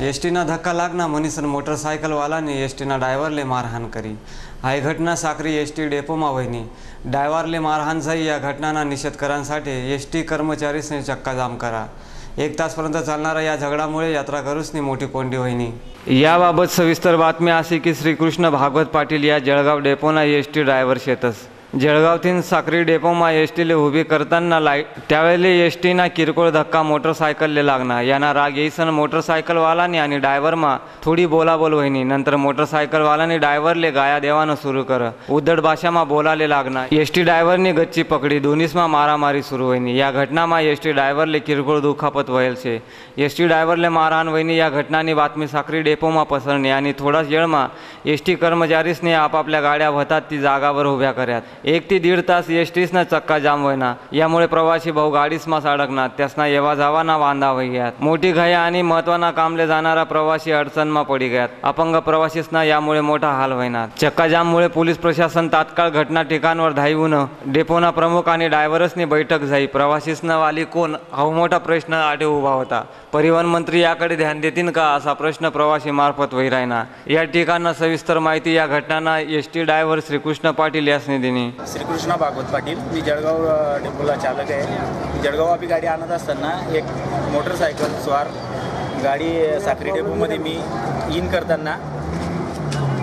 एसटीना धक्का लागना म्हणीसन मोटरसायकलवालाने एसटीना ड्रायव्हरले मारहाण करी। हाय घटना साक्री एसटी डेपोमा वहिनी ड्रायव्हरले मारहाण झाली। या घटनाना निषेध करण्यासाठी एसटी कर्मचारीसने चक्का जाम करा। 1 तासपर्यंत चालणाऱ्या या झगडामुळे यात्रेकरूसनी मोठी कोंडी होईनी। याबाबत सविस्तर बातमी अशी की श्रीकृष्ण भागवत पाटील या जळगाव डेपोना एसटी ड्रायव्हर शेतस। जळगावथीन साक्री डेपोमा एसटीले उभी करताना त्यावेळेले एसटीना किरकोळ धक्का मोटरसायकलले लागना। याना राग येईसन मोटरसायकलवालाने आणि ड्रायव्हरमा थोडी बोलाबोल वहिनी। नंतर मोटरसायकलवालाने ड्रायव्हरले गाया देवानं सुरू कर उद्धट भाषामा बोलाले लागना। एसटी ड्रायव्हरने गच्ची पकडी दोन्हीसमा मारामारी सुरू वहिनी। या घटनामा एसटी ड्रायव्हरले किरकोळ दुखापत व्हायल छे। एसटी ड्रायव्हरले मारहाण वहिनी। या घटनानी बातमी साक्री डेपोमा पसरली आणि थोडाच वेळमा एसटी कर्मचारीसने आपापल्या गाड्या होतात ती जागावर उभ्या कर्यात। 1 ते 1.5 तास एसटीसना चक्का जाम व्हायना। यामुळे प्रवासी भाऊ गाडीसमा अडकना त्यासना येवा जावाना वांदा होई गयात। मोठी घाई आणि महत्वाना कामले जाणारा प्रवासी अडचणमा पडी गयात। अपंग प्रवासीसना यामुळे मोठा हाल व्हायना। चक्का जाममुळे पोलीस प्रशासन तात्काळ घटना ठिकाणवर धावून डेपोना प्रमुख आणि ड्रायव्हर्सनी बैठक झाली। प्रवासीसना वाली कोण हा मोठा प्रश्न आडे उभा होता। परिवहन मंत्री याकडे ध्यान देतील का असा प्रश्न प्रवासी मार्फत होई राहिना। या ठिकाणा सविस्तर माहिती या घटनाना एसटी ड्रायव्हर श्रीकृष्ण पाटील यासने दिली। श्रीकृष्ण भागवत पाटील मी जळगाव डेपोला चालक आहे। जळगाव अभी गाडी आणत असताना एक मोटरसायकल स्वार गाडी साक्री डेपोमध्ये मी इन करताना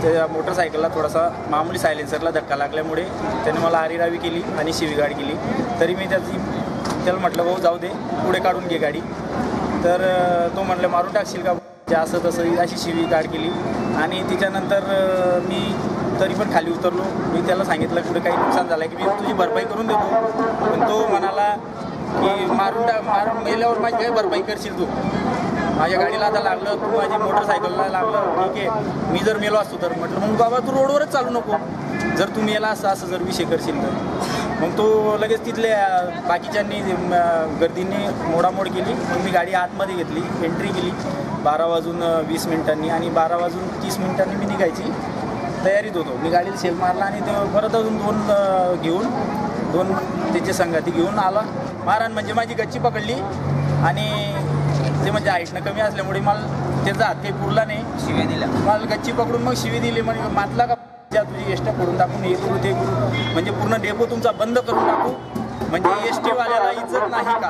त्या मोटरसायकलला थोडासा मामूली सायलेन्सरला धक्का लागल्यामुळे त्याने मला आरीरावी केली आणि शिवीगाळ केली। तरी मी त्याला म्हटलं भाऊ जाऊ दे पुढे काढून घे गाडी। तर तो म्हटलं मारून टाकशील का असं तसं अशी शिवीगाळ केली। आणि त्याच्यानंतर मी तरी पण खाली उतरलो। मी त्याला सांगितलं कुठे काही नुकसान झालं की मी तुझी भरपाई करून देतो। पण तो म्हणाला की मारून मेल्यावर माझी काही भरपाई करशील तू। माझ्या गाडीला आता लागलं तू माझी मोटरसायकलला लागलं ठीक आहे। मी जर मेलो असतो तर म्हटलं मग बाबा तू रोडवरच चालू नको जर तू मेला असं जर विषय करशील तर। मग तो लगेच तिथल्या बाकीच्यांनी गर्दींनी मोडामोड केली। मग मी गाडी आतमध्ये घेतली एंट्री केली 12:20 आणि 12:30 मी निघायची तयारीत होतो। मी गाडीला सेल मारला आणि ते परत अजून 2 त्याचे संगाती घेऊन आला। मारहाण म्हणजे माझी गच्ची पकडली आणि ते म्हणजे हाईटनं कमी असल्यामुळे मला त्याचा हात काही पुरला नाही। शिव्या दिल्या मला गच्ची पकडून मग शिवी दिली। म्हणजे मातला का ज्या तुझी एसट्या फोडून टाकून हे करू ते करू म्हणजे पूर्ण डेपो तुमचा बंद करून टाकू म्हणजे एसटीवाल्याला इज्जत नाही का।